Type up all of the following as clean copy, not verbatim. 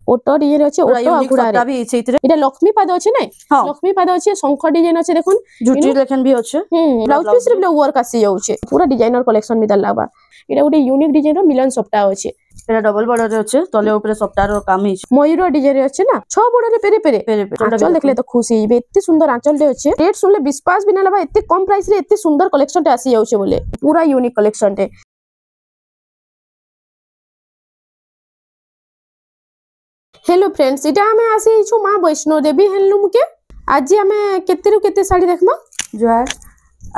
Auto design अछि auto आगुडा रे भी छैतरे एटा लक्ष्मी पाद अछि नै लक्ष्मी पाद अछि शंख डिजाइन अछि देखुन झुटी लेखन भी अछि ब्लाउज पीस रे ब्लाउज वर्क आसी जाउछे पूरा डिजाइनर कलेक्शन मिदल लागबा एटा गुटे यूनिक डिजाइन रो मिलन सप्ताह अछि एटा डबल बॉर्डर रे अछि तले ऊपर सप्ताह रो काम हिछ मयूर डिजाइन अछि ना 6 बॉर्डर रे पेरे पेरे आंचल देखले तो खुशी हिबे एत्ते सुंदर आंचल रे अछि रेट सुनले विश्वास बिना लबा एत्ते कम प्राइस रे एत्ते सुंदर कलेक्शन टे आसी जाउछे बोले पूरा यूनिक कलेक्शन टे हेलो फ्रेंड्स इटा हमें आसी छु मां वैष्णो देवी हैंडलूम के आज हमें केते रु केते साड़ी देखमा जो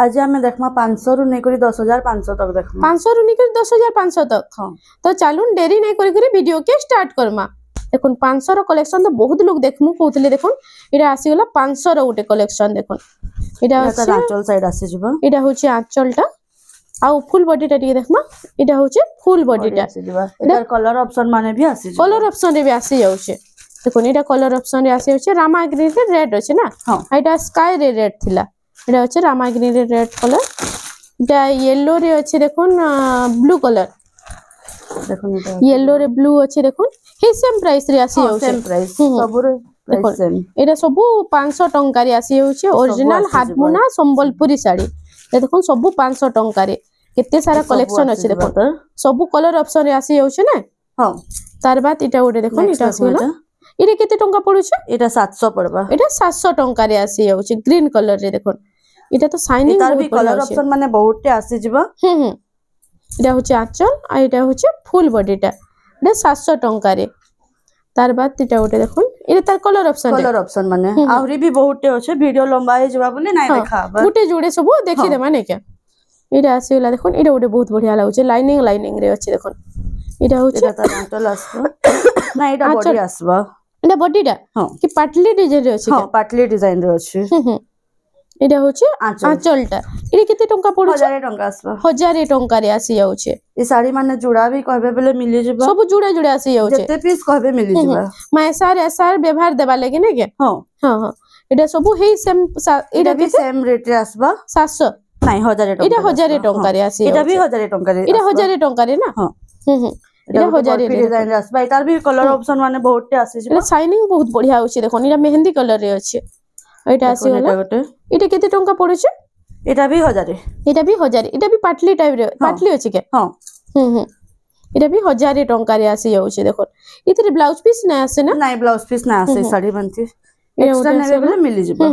आज हमें देखमा 500 रु नै करी 10500 तक देखमा 500 रु नै करी 10500 तक हां तो चालून देरी नै करी करी वीडियो के स्टार्ट करमा देखुन 500 रो कलेक्शन तो बहुत लोग देखमु कहतले देखुन इटा आसी गेला 500 रो उटे कलेक्शन देखुन इटा आंचल साइड आसी जिवो इटा होची आंचलटा आउ फुल बॉडीटा टिके देखमा इटा होची फुल बॉडीटा आसी जिवो इधर कलर ऑप्शन माने भी आसी जिवो कलर ऑप्शन रे भी आसी जाउछे देखुन इटा कलर ऑप्शन रे आसी होचे रामा ग्रीन रे रेड अछि ना हां इटा स्काई रे रेड थिला इटा होचे रामा ग्रीन रे रेड कलर इटा येलो रे अछि देखुन ब्लू कलर देखुन इटा येलो रे ब्लू अछि देखुन हे सेम प्राइस रे आसी जाउछे सेम प्राइस सब रे प्राइस सेम एटा सब 500 टंका रे आसी जाउछे ओरिजिनल हाथमुना संबलपुरी साड़ी देखुन सब 500 टंका रे केते सारा कलेक्शन अछि देखुन सब कलर ऑप्शन रे आसी जाउछे ना हां तार बाद इटा ओडे देखुन इटा आसीला इरे केते टंका पडुछे एटा 700 पड़बा एटा 700 टंका रे आसी जाउछे ग्रीन कलर रे देखुन इटा तो शाइनिंग बहुत कलर ऑप्शन माने बहुतटे आसी जिवो इटा होचे आंचल आ इटा होचे फुल बॉडीटा इटा 700 टंका रे तार बाद इटा ओडे देखुन इरे तार कलर ऑप्शन माने आउरी भी बहुतटे होचे वीडियो लंबा हे जबा बोले नै देखाबा गुटे जोडे सब देखि दे माने के इटा आसीला देखुन इटा ओडे बहुत बढ़िया लागुचे लाइनिंग रे अछि देखुन इटा होचे इटा त आंचल आसबो ना इटा बॉडी आसबो इटा बॉडीटा कि पाटली डिजाइन रे अछि हां पाटली डिजाइन रे अछि इटा होचे आंचलटा इरे केते टंका पडुचे 1000 टंका आसबो 1000 टंका रे आसी जाउछे ई साड़ी माने जुड़ा भी कहबे बोले मिली जिवो सब जुड़ा जुड़ा आसी जाउछे जते पीस कहबे मिली जिवो मायसार एसार व्यवहार देबा लागि ने के हां हां इटा सब हे सेम इटा भी सेम रेट रे आसबो 700 नहीं 1000 टंका इटा 1000 टंका रे आसी इटा भी 1000 टंका रे इटा 1000 टंका रे ना हां इटा 1000 रे डिजाइन रे आसबा इटार भी कलर ऑप्शन माने बहुतटे आसी जिवो शाइनिंग बहुत बढ़िया होची देखो इटा मेहंदी कलर रे अछि एटा आसी होला इटा केते टंका पडुचे इटा भी 1000 इटा भी 1000 इटा भी पाटली टाइप रे पाटली अछि के हां इटा भी 1000 टंका रे आसी जाउछे देखो इतरे ब्लाउज पीस नै आसे ना नहीं ब्लाउज पीस ना आसे साड़ी बनती एक्स्ट्रा नेबे बोले मिली जिवो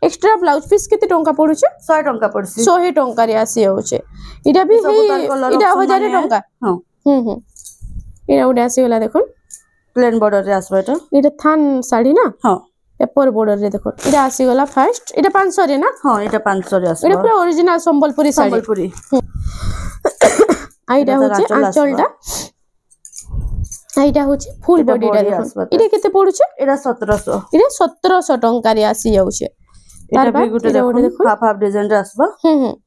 एक्स्ट्रा ब्लाउज पीस केते टंका पडुचे 100 टंका पडसी 100 टंका रे आसी जाउछे इटा भी इटा 1000 टंका हां इटा उडे आसी होला देखो प्लेन बॉर्डर रे आसबो इटा थान साड़ी ना हां पेपर बॉर्डर रे देखो इटा आसी गला फर्स्ट इटा 500 रे ना हां इटा 500 रे आसबो इटा पूरा ओरिजिनल संबलपुरी साड़ी संबलपुरी आइटा होचे आंचलटा आइटा होचे फुल बॉडीटा देखो इटा केते पडुचे इटा 1700 इटा 1700 टंका रे आसी जाउछे तार बाद गुटे देखो हाफ हाफ डिजाइन रे आसबो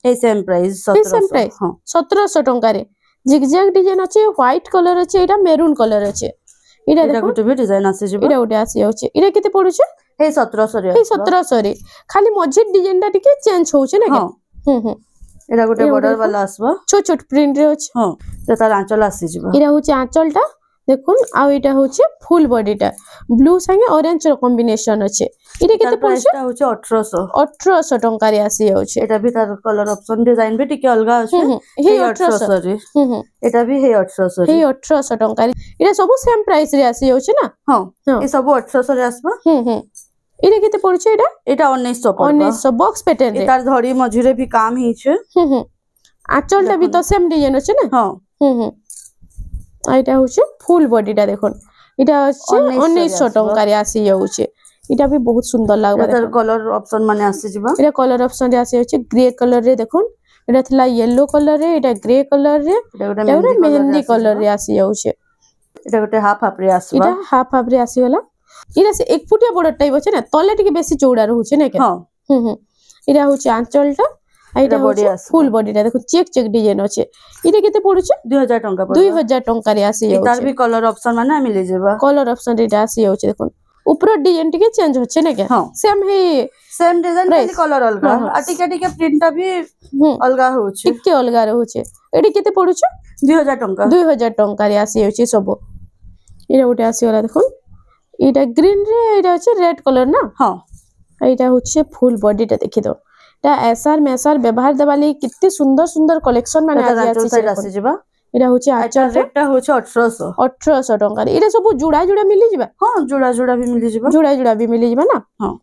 ए सेम प्राइस 1700 हां 1700 टंका रे जिगजैग डिजाइन अछि व्हाइट कलर अछि एटा मेरून कलर अछि इटा देखो गुटे भी डिजाइन आसी जिवो इटा उडे आसी जाउछे इटा केते पडुचे हे 1700 रे हे 1700 रे खाली मझिट डिजाइन टा टिके चेंज होउछे ना के एटा गुटे बॉर्डर वाला आसबो छोट छोट प्रिंट रे अछि हां त तार आंचल आसी जिवो इरा होचे आंचलटा देखुन आ इटा होचे फुल बॉडीटा ब्लू संगे ऑरेंज रो कॉम्बिनेशन अछि इटा केते पडुचे एटा होचे 1800 टंका रे आसी जाउछे एटा भी तार कलर ऑप्शन डिजाइन भी टिके अलगा अछि हे 1800 रे एटा भी हे 1800 रे हे 1800 टंका रे इरा सब सेम प्राइस रे आसी जाउछे ना हां ए सब 1800 रे आसबो इरा केते पडुचे एटा 1900 पडबो 1900 बॉक्स पैटर्न रे तार धड़ी मझिरे भी काम हिचे आंचलटा भी तो सेम डिजाइन अछि ना हां आइटा होचे फुल बॉडीटा देखोन इटा अछि 1900 टंका रे आसी जाउछे इटा भी बहुत सुंदर लागबा तार कलर ऑप्शन माने आसी जिवो इटा कलर ऑप्शन रे आसी अछि ग्रे कलर रे देखोन इटा थला येलो कलर रे इटा ग्रे कलर रे इटा मेहंदी कलर रे आसी जाउछे इटा गुटे हाफ हाफ रे आसबा इटा हाफ हाफ रे आसी होला इरा से एक फुटिया बॉर्डर टाइप अछि ना तले टिके बेसी चौड़ा रहउछे ना के हां इरा होचे आंचलटा आइटा बॉडी फुल बॉडीटा देखो चेक चेक डिजाइन अछि इटा केते पडुचे 2000 टंका पडुचे 2000 टंका रे आसी जाउछे तार भी कलर ऑप्शन माने मिली जेबा कलर ऑप्शन रे आसी जाउछे देखो ऊपर डिजाइन टिके चेंज होचे ना के सेम सेम डिजाइन खाली कलर अलगा आ टिके टिके प्रिंट भी अलगा होचे टिके अलगा रहउचे एडी केते पडुचे 2000 टंका 2000 टंका रे आसी जाउछे सब इरा उटे आसी वाला देखो एटा ग्रीन रे एटा अछि रेड कलर ना हां एटा होछि फुल बॉडी टा देखि दो एटा एसआर मेसआर व्यवहार देवाली कितने सुंदर सुंदर कलेक्शन माने आसी जिबा एटा होछि आचार रेटटा होछि 1800 टंका एटा सब जुड़ा जुड़ा मिली जिबा हां जुड़ा जुड़ा भी मिली जिबा जुड़ा भी मिली जिबा ना हां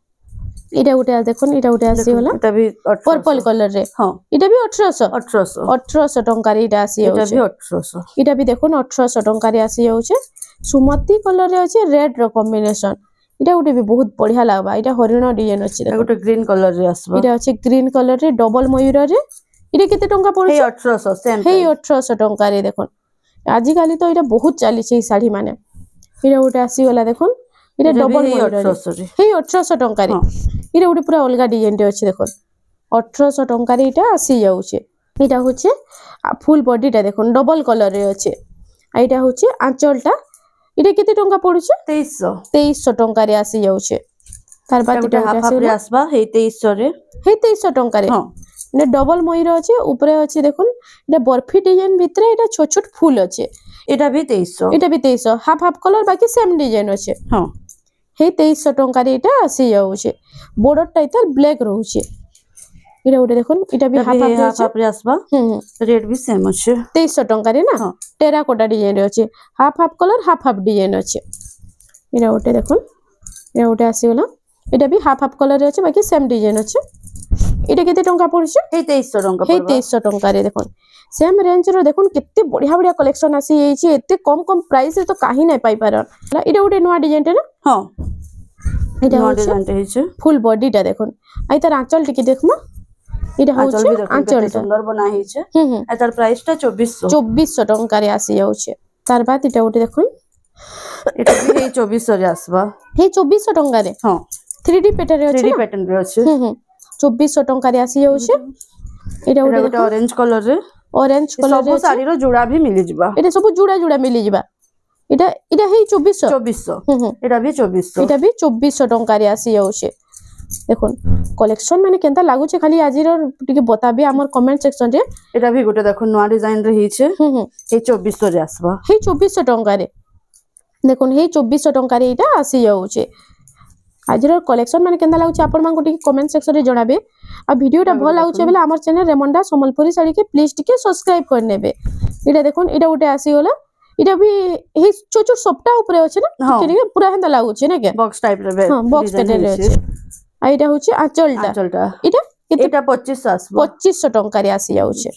एटा उठे देखो एटा उठे आसी होला एटा भी पर्पल कलर रे हां एटा भी 1800 टंका रे एटा आसी एटा भी 1800 एटा भी देखो 1800 टंका रे आसी जाउछे सुमति कलर रे अछि रेड रो कॉम्बिनेशन एटा उठे भी बहुत बढ़िया लागबा एटा हरिण डिजाइन अछि देखो एटा ग्रीन कलर रे आसबा एटा अछि ग्रीन कलर रे डबल मयूर रे एटा केते टंका पड़छ हे 1800 सेम हे 1800 टंका रे देखो आजि काली तो एटा बहुत चाली छै साड़ी माने एटा उठे आसी होला देखो एटा डबल मयूर रे हे 1800 टंका रे एटा उठे पूरा अलगा डिजाइन रे अछि देखो 1800 टंका रे एटा आसी जाउछे एटा होचे फुल बॉडी टा देखो डबल कलर रे अछि एटा होचे आंचलटा एटा केते टंका पड़ुछे 2300 टंका रे आसी जाउछे तार बाद एटा हाफ रे आसबा हे 2300 रे हे 2300 टंका रे हां ने डबल मयूर अछि ऊपर अछि देखुन एटा बर्फी डिजाइन भितरे एटा छोट छोट फूल अछि एटा भी 2300 हाफ हाफ कलर बाकी सेम डिजाइन अछि हां हे 2300 टंका रे एटा आसी जाउछे बॉर्डर टा इतर ब्लैक रहउछे एटा उठे देखुन एटा भी हाफ रे आसबा रेट भी सेम अछि 2300 टंका रे ना टेराकोटा डिजाइन रे अछि half half colour half design अछि एटा उठे देखुन एटा उठे आसी होला एटा भी हाफ कलर रे अछि बाकी सेम डिजाइन अछि एटा केते टंका पड़छ हे 2300 टंका हे 2300 टंका रे देखुन सेम रेंज रो देखुन केते बढ़िया बढ़िया कलेक्शन आसी एछि एते कम कम प्राइस रे तो काहे नै पाई पार एटा उठे नवा डिजाइन रे ना हां एटा नवा डिजाइन रे छै फुल बॉडी टा देखुन आइ तार आंचल टिके देखमा एटा होछ आंचल सुंदर बना हे छै एतार प्राइस टा 2400 टंका रे आसी जाउ छै तार बाद एटा उठे देखुन एटा भी हे 2400 रे आसबा हे 2400 टंका रे हां 3D पैटर्न रे अछि 3D पैटर्न रे अछि 2400 टंका रे आसी जाउ छै एटा उठे ऑरेंज कलर रे सब साड़ी रो जुड़ा भी मिली जिबा एटा सब जुड़ा जुड़ा मिली जिबा एटा एटा हे 2400 एटा भी 2400 टंका रे आसी जाउ छै देखुन कलेक्शन माने केनता लागु छै खाली आजि रो टिके बताबे हमर कमेंट सेक्शन रे एटा भी गोटे देखो नवा डिजाइन रे ही छै हे 2400 रे आसबा हे 2400 टंका रे देखुन हे 2400 टंका रे एटा आसी जाउ छै आजर कलेक्शन माने केनता लागु छै आपन मान को टिके कमेंट सेक्शन रे जणाबे आ वीडियो टा भल लागु छै बेला हमर चैनल रेमंडा संबलपुरी साड़ी के प्लीज टिके सब्सक्राइब कर नेबे एटा देखुन एटा उठे आसी होला एटा भी हे छोट छोट सप्ता ऊपर अछि ना टिके पूरा हेंदा लागु छै ना के बॉक्स टाइप रे हां बॉक्स टाइप रे अछि आ एटा होछि आंचलटा एटा एटा 2500 आसबो 2500 टंका रे आसी जाउ छै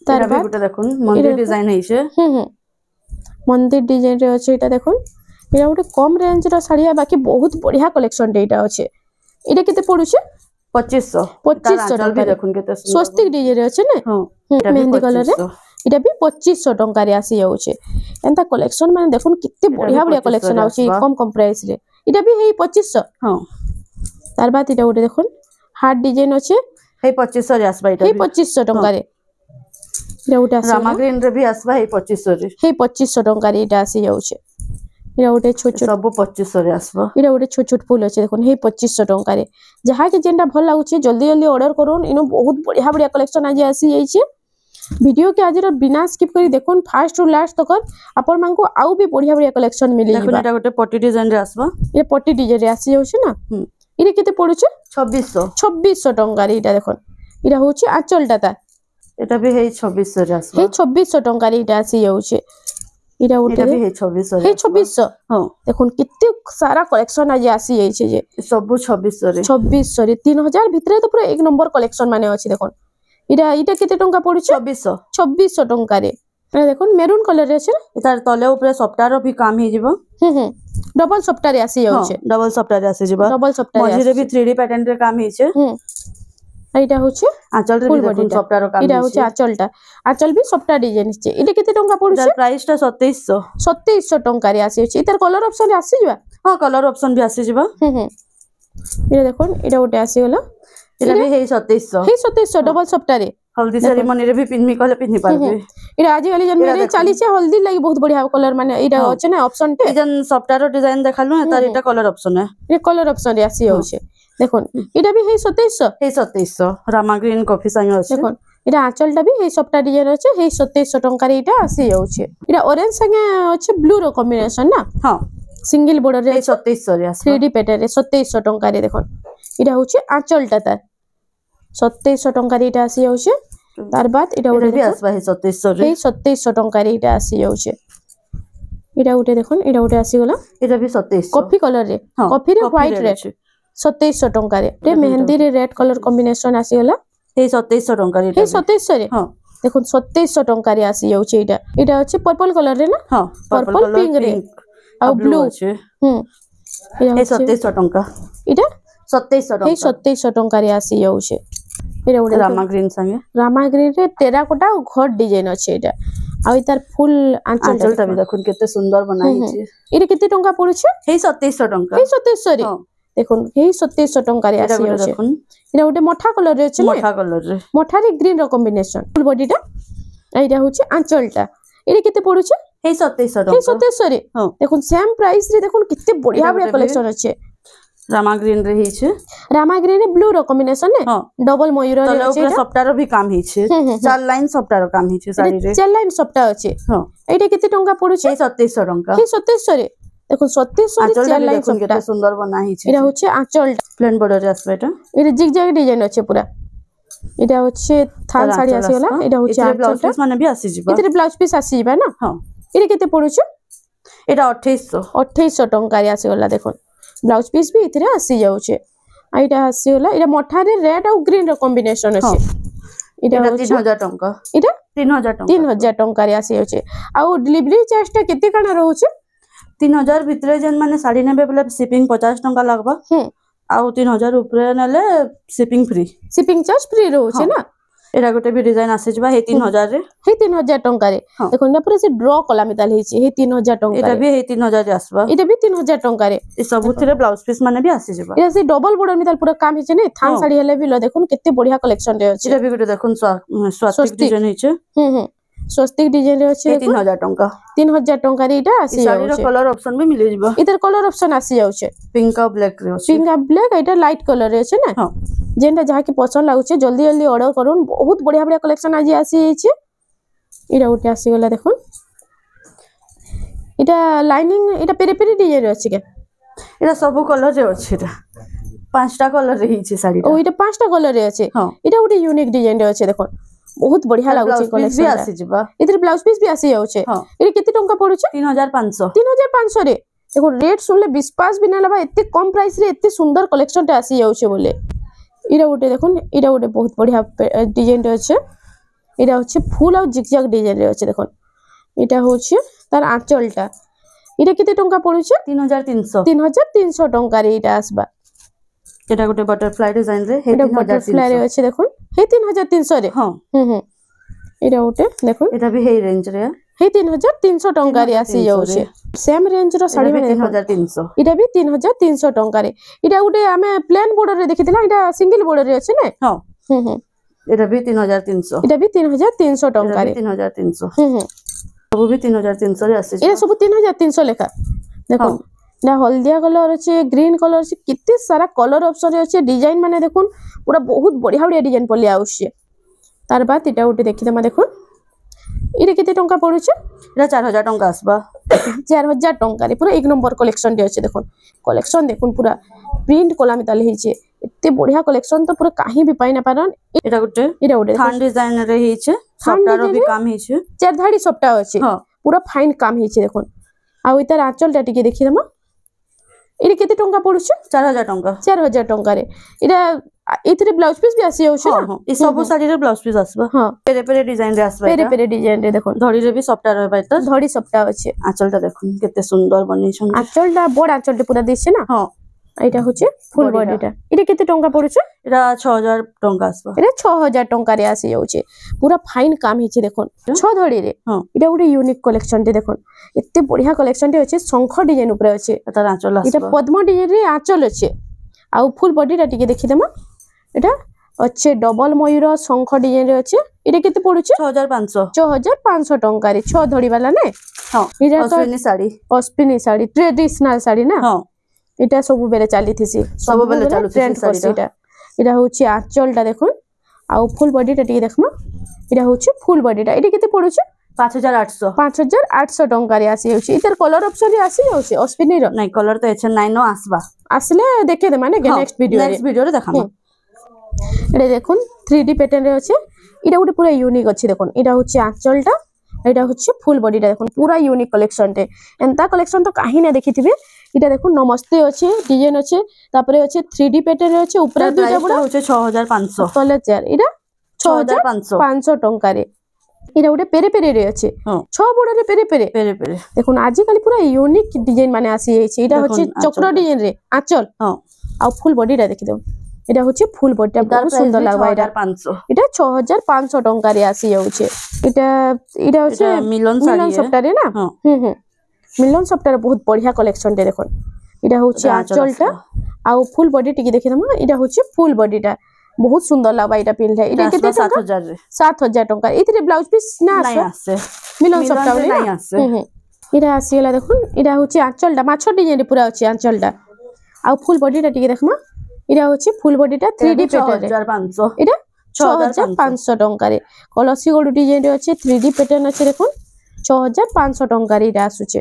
तार बाद गोटे देखुन मंदिर डिजाइन हे छै मंदिर डिजाइन रे अछि एटा देखुन एटा गोटे कम रेंज रो साड़ी बाकी बहुत बढ़िया कलेक्शन डेटा अछि एटा केते पडु छै 2500 टंका देखुन केते स्वस्तिक डिजाइन रे अछि ने हां मेहंदी कलर रे एटा भी 2500 टंका रे आसी जाउ छै एंता कलेक्शन माने देखुन कितने बढ़िया बढ़िया कलेक्शन आउछि कम कम प्राइस रे एटा भी हे 2500 हां तार बाद एटा गोटे देखुन हार्ट डिजाइन अछि हे 2500 रे आसबा एटा हे 2500 टंका रे एटा गोटे आसी रामा ग्रीन रे भी आसबा हे 2500 रे हे 2500 टंका रे एटा आसी जाउ छै एटा गोटे छोट छोट सब 2500 रे आसबा एटा गोटे छोट छोट फूल अछि देखुन हे 2500 टंका रे जहा के जेंटा भल लागु छै जल्दी जल्दी ऑर्डर करून इनो बहुत बढ़िया बढ़िया कलेक्शन आज आसी जाई छै वीडियो के आज बिना स्किप करी देखुन फास्ट टू लास्ट तक अपन मान को आउ भी बढ़िया बढ़िया कलेक्शन मिली देखुन एटा गोटे पट्टी डिजाइन रे आसबा ये पट्टी डिजाइन रे आसी जाउ छै ना इरे केते पडु छै 2600 टंका रे एटा देखुन इरा होछि आंचलटा ता एटा भी हे 2600 रे आसबा हे 2600 टंका रे एटा आसी जाउ छै इरा उठे भी हे 2600 हे 2600 हां देखुन कितने सारा कलेक्शन आज आसी जाई छै जे सब 2600 रे 2600 रे 3000 भितरे तो पूरा एक नंबर कलेक्शन माने अछि देखुन इटा केते टंका पडु छै 2600 टंका रे ए देखुन मेरून कलर रे छै तार तले ऊपर सप्ताह रो भी काम हे जिवो डबल सप्ताह रे आसी जाउ छै डबल सप्ताह रे आसी जिवो डबल सप्ताह रे मझिरे भी 3D पैटर्न रे काम हे छै एटा होछि आंचल रे भी देखुन सप्ताह रो काम एटा होछि आंचलटा आंचल भी सप्ताह डिजाइन छै एटा केते टंका पडु छै प्राइस टा 2700 टंका रे आसी छै इतर कलर ऑप्शन रे आसी जिबा हां कलर ऑप्शन भी आसी जिबा एटा देखुन एटा गोटे आसी होला एटा भी हे 2700 डबल सप्ताह रे हल्दी सेरेमनी रे भी पिन्नी कहले पिन्नी पारबे एटा आज वाली जन मेरे चाली छै हल्दी लागि बहुत बढ़िया कलर माने एटा अछि ना ऑप्शन टे जन सप्ताह रो डिजाइन देखालु तार एटा कलर ऑप्शन है ये कलर ऑप्शन रे आसी होछे देखुन एटा भी हे 2700 रामा ग्रीन कॉफी संग अछि देखुन एटा आंचलटा भी हे सप्ताह डिजाइन अछि हे 2700 टंका रे एटा आसी होछे एटा ऑरेंज संगे अछि ब्लू रो कॉम्बिनेशन ना हां सिंगल बॉर्डर रे 2700 रे आसबा 3D पैटर्न रे 2700 टंका रे देखन इटा होचे आंचलटा तार 2700 टंका रे इटा आसी जाउचे तार बाद इटा ओरे भी आसबा हे 2700 रे 2700 टंका रे इटा आसी जाउचे इटा उठे देखन इटा उठे आसी गला इटा भी 2700 कॉफी कलर रे कॉफी रे व्हाइट रे 2700 टंका रे मेहंदी रे रेड कलर कॉम्बिनेशन आसी गला हे 2700 टंका रे हे 2700 रे हां देखो 2700 टंका रे आसी जाउचे इटा अछि पर्पल कलर रे ना हां पर्पल पिंक रे आ ब्लू हे 2700 टंका इटा 2700 टंका हे 2700 टंका रे आसी जाउचे इटा उडे रामा ग्रीन संगे रामा ग्रीन रे टेराकोटा और घट डिजाइन अछि इटा आ इतार फुल आंचलटा भी देखुन केते सुंदर बनाई छै इरे केते टंका पड़ुछ हे 2700 टंका हे 2700 रे देखुन हे 2700 टंका रे आसी जाउचे देखुन इरा उडे मठा कलर रे अछि मठा कलर रे मठा रे ग्रीन रो कॉम्बिनेशन फुल बॉडीटा एइरा होछि आंचलटा इरे केते पड़ुछ हे 2700 टंका हे 2700 रे देखुन सेम प्राइस रे देखुन केते बढ़िया बढ़िया कलेक्शन अछि रामा ग्रीन रे हिछ रामा ग्रीन रे ब्लू रो कॉम्बिनेशन ने डबल मयूर रे अछि तले सप्ताह रो भी काम हिछ चार लाइन सप्ताह रो काम हिछ साड़ी रे चार लाइन सप्ताह अछि हां एइटा केते टंका पड़ुछ हे 2700 टंका हे 2700 रे देखो 2700 रे चार लाइन सप्ताह केते सुंदर बना हिछ इरा होछि आंचल प्लेन बॉर्डर रे आसबेटा इरा जिग जैग डिजाइन अछि पूरा इटा होछि थान साड़ी आसी होला इटा होछि ब्लाउज पीस माने भी आसी जिबा इतरे ब्लाउज पीस आसी जिबा ना हां इरे केते पड़ुछ एटा 2800 टंका रे आसी होला देखो ब्लाउज पीस भी इतरे आसी जाउछे आइटा आसी होला इरा मठा रे रेड और ग्रीन रो कॉम्बिनेशन अछि इटा 3000 टंका इटा 3000 टंका रे आसी जाउछे आ डिलीवरी चार्ज टा केते काना रहउछे 3000 भितरे जेन माने साड़ी नेबे बोले शिपिंग 50 टंका लागबा आ 3000 ऊपर नेले शिपिंग चार्ज फ्री रहउछे ना एरा गोटे भी डिजाइन आसे जबा हे 3000 रे हे 3000 टंका रे देखो ना पूरा से ड्रॉ कला मिताल हेची हे 3000 टंका एटा भी हे 3000 रे आसबा एटा भी 3000 टंका रे ए सब थरे ब्लाउज पीस माने भी आसे जबा एटा से डबल बॉर्डर मिताल पूरा काम हेचे ने थान साड़ी हेले भी ल देखो केते बढ़िया कलेक्शन रे अछि एटा भी गोटे देखो स्वास्तिक डिजाइन हेचे स्वस्तिक डिजाइन रे अछि 3000 टंका 3000 टंका रे एटा आसी साड़ी रो कलर ऑप्शन भी मिले जबा इधर कलर ऑप्शन आसी जाउछे पिंक और ब्लैक रे अछि पिंक और ब्लैक एटा लाइट कलर रे अछि ना हां जेनटा जहा की पसंद लागुछे जल्दी जल्दी ऑर्डर करून बहुत बढ़िया बढ़िया कलेक्शन आज आसी छै इरा उठे आसी गला देखो इटा लाइनिंग इटा पेरे पेरे डिजाइन रे अछि के इटा सब कलर रे अछि रे पांचटा कलर रे हिचे साड़ी ओ इटा पांचटा कलर रे अछि इटा उठे यूनिक डिजाइन रे अछि देखो बहुत बढ़िया लागुछे कलेक्शन भी आसी जबा इधर ब्लाउज पीस भी आसी जाउछे इरे केते टंका पड़ुछे 3500 रे देखो रेट सुनले विश्वास भी ना लबा एते कम प्राइस रे एते सुंदर कलेक्शन टे आसी जाउछे बोले इरा उठे देखो इरा उठे बहुत बढ़िया डिजाइन रे अछि इरा होछि फुल और जिगजैग डिजाइन रे अछि देखो इटा होछि तार आंचलटा इरा केते टंका पड़ुछे 3300 टंका रे इटा आसबा एटा गोटे बटरफ्लाई डिजाइन रे हे 3300 बटरफ्लाई रे अछि देखो हे 3300 रे हां इरा उठे देखो एटा भी हे रेंज रे हे 3300 टंका रे आसी जाउछे सेम रेंज रो साड़ी में 3300 इटा भी 3300 टंका रे इटा उठे हमें प्लेन बॉर्डर रे देखितला इटा सिंगल बॉर्डर रे अछि ने हां एटा भी 3300 इटा भी 3300 टंका रे 3300 सब भी 3300 रे आसी ए सब 3300 लेखा देखो ना हल्दिया कलर अछि ग्रीन कलर अछि कितने सारा कलर ऑप्शन अछि डिजाइन माने देखुन पूरा बहुत बढ़िया बढ़िया डिजाइन पले आउछे तार बाद इटा उठे देखि दमा देखुन इरे केते टंका पड़ुछे इरा 4000 टंका आसबा 4000 टंका रे पूरा एक नंबर कलेक्शन रे अछि देखुन कलेक्शन देखुन पूरा प्रिंट कोला में ताले हिचे एते बढ़िया कलेक्शन तो पूरा काहे भी पाइ ना पारन एटा गोटे थान डिजाइन रे हिचे सप्ताह रो भी काम हिचे चार धाड़ी सप्ताह अछि पूरा फाइन काम हिचे देखुन आ इतार आंचल टा टिके देखि दमा इरे केते टंका पड़ुछे 4000 टंका रे इरा इतरे ब्लाउज पीस भी आसी होछ ना ई सब साड़ी रे ब्लाउज पीस आसबा हां पेरे पेरे डिजाइन रे आसबा पेरे पेरे डिजाइन रे देखो धड़ी रे भी सप्ताह रहबा त धड़ी सप्ताह अछि आंचलटा देखुन केते सुंदर बनै छन आंचलटा बड़ आंचलटे पूरा दिसे ना हां एटा होचे फुल बॉडीटा इरे केते टंका पड़ुछे एटा 6000 टंका आसबा एटा 6000 टंका रे आसी जाउछे पूरा फाइन काम हिचे देखो 6 धड़ी रे एटा उडे यूनिक कलेक्शन टे देखो एते बढ़िया कलेक्शन टे अछि शंख डिजाइन ऊपर अछि तार आंचल आसबा एटा पद्म डिजाइन रे आंचल अछि आ फुल बॉडीटा टिके देखि दमा एटा अच्छे डबल मयूर शंख डिजाइन रे अछि इरे केते पड़ुछे 6500 टंका रे 6 धड़ी वाला ने हां अश्विनी साड़ी ट्रेडिशनल साड़ी ना हां इटा सब बेले चली थिसी सब बेले चालू थिसी साड़ीटा इटा होची आंचलटा देखो आ फुल बॉडीटा टिके देखमा इटा होची फुल बॉडीटा इटा केते पड़ुछे 5800 5800 टंका रे आसी होची इतर कलर ऑप्शन रे आसी होची अश्विनी रो नहीं कलर तो एचन 9 नो आसबा आसले देखे दे माने नेक्स्ट वीडियो रे देखाम एडे देखुन 3D पैटर्न रे अछि इडा गुटे पूरा यूनिक अछि देखुन इडा होची आंचलटा एडा होची फुल बॉडीटा देखुन पूरा यूनिक कलेक्शन टे एंता कलेक्शन तो काहे ना देखिथिबे इटा देखुन नमस्ते अछि डिजाइन अछि तापरे अछि 3D पैटर्न अछि ऊपर दुटा बडा होचे 6500 तले चार इडा 6500 टंका रे इडा गुटे पेरे पेरे रे अछि 6 बडा रे पेरे पेरे देखुन आजि काली पूरा यूनिक डिजाइन माने आसी अछि इडा होची चक्र डिजाइन रे आंचल आ फुल बॉडीटा देखि दो इडा होची फुल बॉडीटा बहुत सुंदर लागबा इडा 6500 टंका रे आसी जाउछे इडा होची मिलन सप्ताह रे ना मिलन सप्ताह बहुत बढ़िया कलेक्शन टे देखो इडा होची आंचलटा आ फुल बॉडी टिकी देखि दमा इडा होची फुल बॉडीटा बहुत सुंदर लागबा इडा पिनले इडा केते 7000 रे 7000 टंका इतरे ब्लाउज पीस ना आसे मिलन सप्ताह रे ना आसे इडा आसीला देखुन इडा होची आंचलटा माछो डिजाइन रे पूरा होची आंचलटा आ फुल बॉडीटा टिकी देखमा इडा होची फुल बॉडीटा 3D पैटर्न 6500 इडा 6500 टंका रे कलसी गोडू डिजाइन रे अछि 3D पैटर्न अछि देखुन 6500 टंका रे इडा आसुचे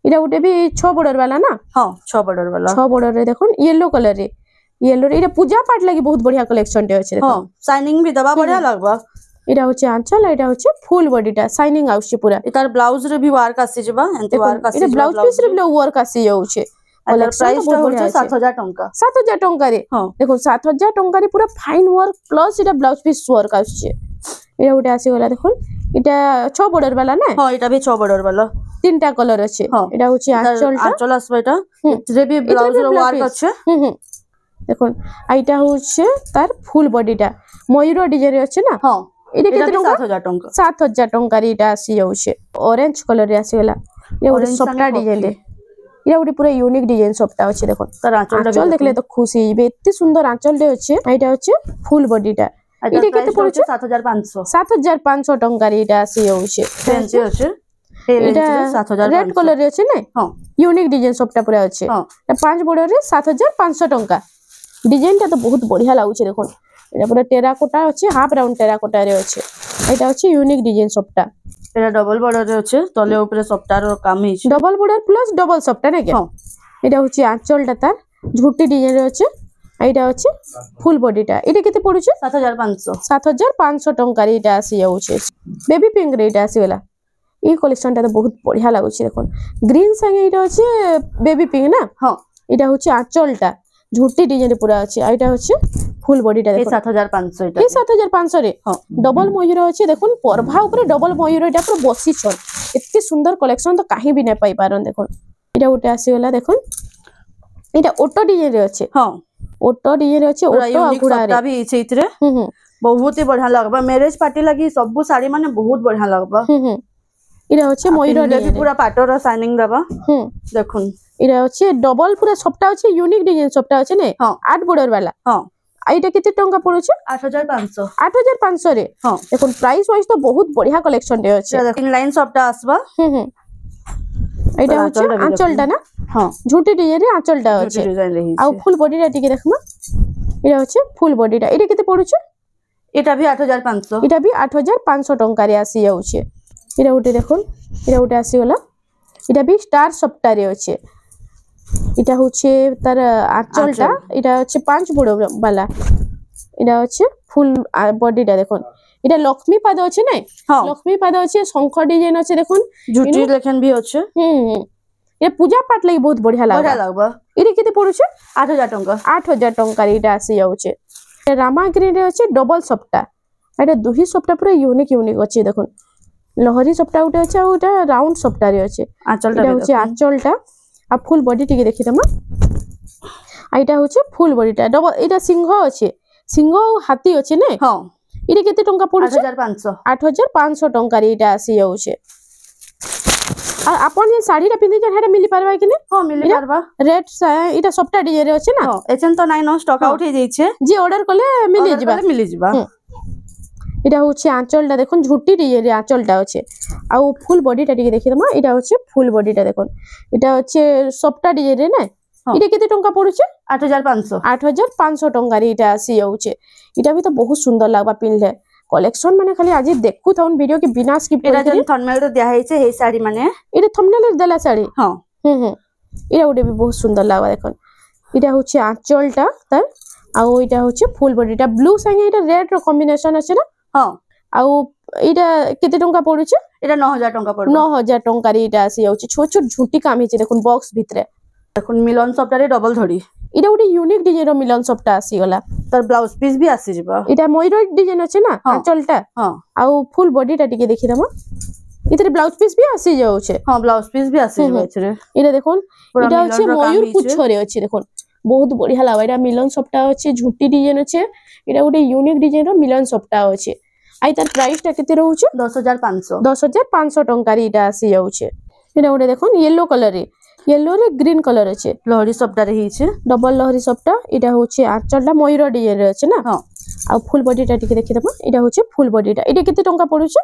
इडा गुटे भी 6 बॉर्डर वाला ना हां 6 बॉर्डर रे देखुन येलो कलर रे इडा पूजा पाठ लागि बहुत बढ़िया कलेक्शन टे अछि देखुन हां शाइनिंग भी दबा बढ़िया लागबा इडा होची आंचल इडा होची फुल बॉडीटा शाइनिंग आउछि पूरा इतार ब्लाउज रे भी वर्क आसी जबा एंती वर्क आसी इडा ब्लाउज पीस रे भी वर्क आसी जाउछे प्राइस तो होचे 7000 टंका 7000 टंका रे देखो 7000 टंका रे पूरा फाइन वर्क प्लस इडा ब्लाउज पीस वर्क आछे इडा उटे आसी गला देखो इटा 6 बॉर्डर वाला ना हां इटा भी 6 बॉर्डर वाला तीनटा कलर अछि इडा होची आंचल आसबा इटा इतरे भी ब्लाउज रो वर्क अछि देखो आइटा होचे तार फुल बॉडीटा मयूर डिजाइन रे अछि ना हां इडा केते 7000 टंका 7000 टंका रे इटा आसी जाउछे ऑरेंज कलर रे आसी गला ये ओरे सप्टा डिजाइन रे ये उडी पूरा यूनिक डिजाइन सप्ता अछि देखो तर आंचल देखले तो खुशी हिबे एत्ते सुंदर आंचल रे अछि एटा अछि फुल बॉडीटा इडे केते पड़ुछ 7500 टंका रे इटा आसी जाउछे फैंसी अछि इटा 7500 रेड कलर रे अछि नै हां यूनिक डिजाइन सप्ता पूरा अछि ता 5 बॉर्डर रे 7500 टंका डिजाइन ता तो बहुत बढ़िया लागुछ देखो एटा पूरा टेराकोटा अछि हाफ राउंड टेराकोटा रे अछि एटा अछि यूनिक डिजाइन सप्ता एटा डबल बॉर्डर रे अछि तले ऊपर सप्ता रो काम हिछ डबल बॉर्डर प्लस डबल सप्ता नै के हां एटा होची आंचलटा तार झुटी डिजाइन रे अछि एटा अछि फुल बॉडीटा एटा केते पडुछ 7500 टंका रे एटा आसी जाउछे बेबी पिंक रे एटा आसी गला ई कलेक्शन ता तो बहुत बढ़िया लागुछ देखो ग्रीन संगे एटा अछि बेबी पिंक ना हां एटा होची आंचलटा झुटी डिजाइन रे पूरा अछि एटा होची फुल बॉडीटा देखो 7500 एटा 7500 रे हां डबल मयूर अछि देखुन परभा ऊपर डबल मयूर एटा पर बसी छन एत्ते सुंदर कलेक्शन तो काहे भी नै पाई पारन देखो एटा उटे आसी गला देखुन एटा ओटो डिजाइन रे अछि हां ओटो डिजाइन रे अछि ओटो आगुडा रे भी छै इतरे बहुत ही बढ़िया लागबा मैरिज पार्टी लागि सब साड़ी माने बहुत बढ़िया लागबा इरा होचे मयूर डिजाइन पूरा पाटोर शाइनिंग दबा देखुन इरा होचे डबल पूरा सप्ता होचे यूनिक डिजाइन सप्ता होचे ने 8 बॉर्डर वाला हां आइटा केते टंका पड़ुचे 8500 रे हां देखुन प्राइस वाइज तो बहुत बढ़िया कलेक्शन रे होचे इन लाइन सप्ता आसबा एटा होचे आंचलटा ना हां झुटी डिजाइन रे आंचलटा होचे आ फुल बॉडीटा टिके देखमा इरा होचे फुल बॉडीटा एटा केते पड़ुचे एटा भी 8500 एटा भी 8500 टंका रे आसी जाउचे इरा उटे देखुन इरा उटे आसी गला इटा भी स्टार सप्ता रे होचे इटा होचे तार आंचलटा इटा होचे 5 बॉर्डर वाला इटा होचे फुल बॉडीटा देखुन इटा लक्ष्मी पाद होचे नै लक्ष्मी पाद होचे शंख डिजाइन होचे देखुन झुटी लेखन भी होचे ये पूजा पाठ लागि बहुत बढ़िया लागबा इरे केते पड़ुचे 8000 टंका रे इटा आसी जाउचे रामा ग्रीन रे होचे डबल सप्ता एटा दुही सप्ता पूरा यूनिक होचे देखुन लहरी सप्ता उटे अछि उटा राउंड सप्ता रे अछि आंचलटा होछि आंचलटा आ फुल बॉडी टिके देखि दमा आइटा होछि फुल बॉडीटा डबल एटा सिंह अछि सिंह हाथी अछि ने हां इरे केते टंका पडुछि 8500 टंका रे एटा आसी जाउछि आ अपन जे साड़ी रा पिंदी जन हेटा मिली परबा कि ने हां मिली परबा रेट एटा सप्ता डिजाइन रे अछि ना हां एचन तो नाइ नो स्टॉक आउट हे जाई छै जे ऑर्डर करले मिली जिबा इटा होछि आंचलटा देखुन झुटी डिजाइन रे आंचलटा अछि आ फुल बॉडीटा टिके देखि दमा इटा होछि फुल बॉडीटा देखुन इटा होछि सप्ता डिजाइन रे ना इटा केते टंका पडुछि 8500 टंका रे इटा आसी जाउछि इटा भी तो बहुत सुंदर लागबा पिनले कलेक्शन माने खाली आज देखु थाउन वीडियो के बिना स्किप एटा जन थंबनेल रे दिया है छे हे साड़ी माने एटा थंबनेल रे देला साड़ी हां एटा उडे भी बहुत सुंदर लागबा देखन एटा होचे आंचलटा तार आउ एटा होचे फुल बॉडीटा ब्लू संगे एटा रेड रो कॉम्बिनेशन আছে ना हां आउ एटा केते टंका पडुचे एटा 9000 टंका पडो 9000 टंका रे एटा आसी जाउचे छोट छोट झुंटी काम हिचे देखन बॉक्स भितरे देखन मिलन सप्ताह रे डबल धड़ी एटा उडे यूनिक डिजाइन रो मिलन सप्ताह आसी गला तर ब्लाउज पीस भी आसी जिबा एटा मयूर डिजाइन আছে ना आंचलटा हां आउ फुल बॉडीटा टिके देखि दमा इतरे ब्लाउज पीस भी आसी जाउचे हां ब्लाउज पीस भी आसी जिबा इतरे एटा देखन एटा होचे मयूर पुछरे अछि देखन बहुत बढ़िया लागबा एटा मिलन सप्ताह अछि झुंटी डिजाइन अछि एटा उडे यूनिक डिजाइन रो मिलन सप्ताह अछि आई तार प्राइस टा केते रहउचे 10500 टंका रे एटा आसी जाउचे एटा उडे देखन येलो कलर रे येलो रे ग्रीन कलर अछि लहरी सप्ताह रे हिचे डबल लहरी सप्ताह एटा होचे आंचलटा मयूर डिजाइन रे अछि ना हां आ फुल बॉडीटा टिके देखि दबा एटा होचे फुल बॉडीटा एटा केते टंका पडुचे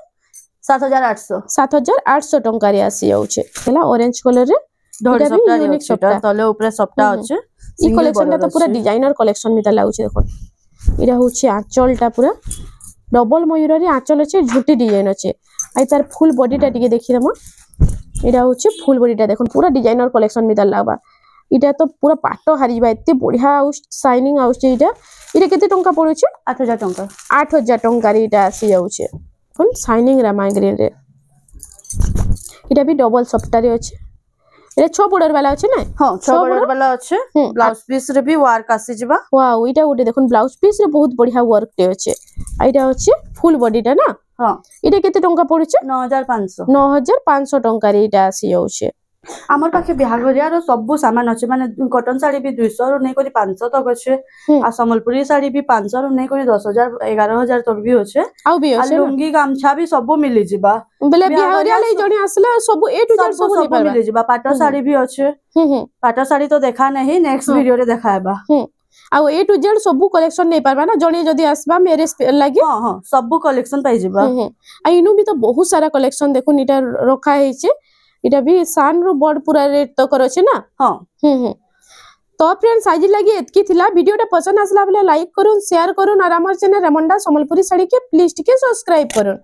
7800 टंका रे आसी जाउचे हला ऑरेंज कलर रे धड़ी सप्ताह रे अछि तले ऊपर सप्ताह अछि ई कलेक्शन ता पूरा डिजाइनर कलेक्शन मिता लाउचे देखो एटा होचे आंचलटा पूरा डबल मयूर रे आंचल अछि झुटी डिजाइन अछि आई तार फुल बॉडीटा टिके देखि दमा एटा होचे फुल बॉडीटा देखन पूरा डिजाइनर कलेक्शन मिता लागबा इटा तो पूरा पाटो हारिबा एते बढ़िया आउ शाइनिंग आउचे इटा केते टंका पडुचे 8000 टंका 8000 टंका रे इटा आसी जाउचे कोन शाइनिंग रामा ग्रीन रे इटा भी डबल सप्ताह रे अछि एटा 6 बॉर्डर वाला अछि ना हां 6 बॉर्डर वाला अछि ब्लाउज पीस रे भी वर्क आसी जिबा वाओ इटा गोटे देखन ब्लाउज पीस रे बहुत बढ़िया वर्क टे अछि आइटा अछि फुल बॉडीटा ना हां इटा केते टंका पडुचे 9500 टंका रे इटा आसी जाउचे हमर पाखे बिहाघरिया रो सब सामान अछि माने कॉटन साड़ी भी 200 रो नै करी 500 तक अछि आ संबलपुरी साड़ी भी 500 रो नै करी 10000 11000 तक भी अछि आ भी अछि लुंगी गामछा भी सब मिलि जिबा बेले बिहाघरिया ले जणी आसले सब ए टू जेड सब मिलि जिबा पाटो साड़ी भी अछि पाटो साड़ी तो देखा नहीं नेक्स्ट वीडियो रे देखाएबा आ ए टू जेड सब कलेक्शन नै पारबा ना जणी जदी आसबा मेरे लागि हां हां सब कलेक्शन पाइ जिबा आ इनु भी तो बहुत सारा कलेक्शन देखो इटा रखा हेचे इटा भी सान रो बॉर्ड पूरा रेट तो करो छे ना हां तो फ्रेंड्स आज लगी एतकी थिला वीडियोटा पसंद आसला बले लाइक करूं शेयर करूं और हमर चैनल रेमंडा संबलपुरी साड़ी के प्लीज टिके सब्सक्राइब करूं।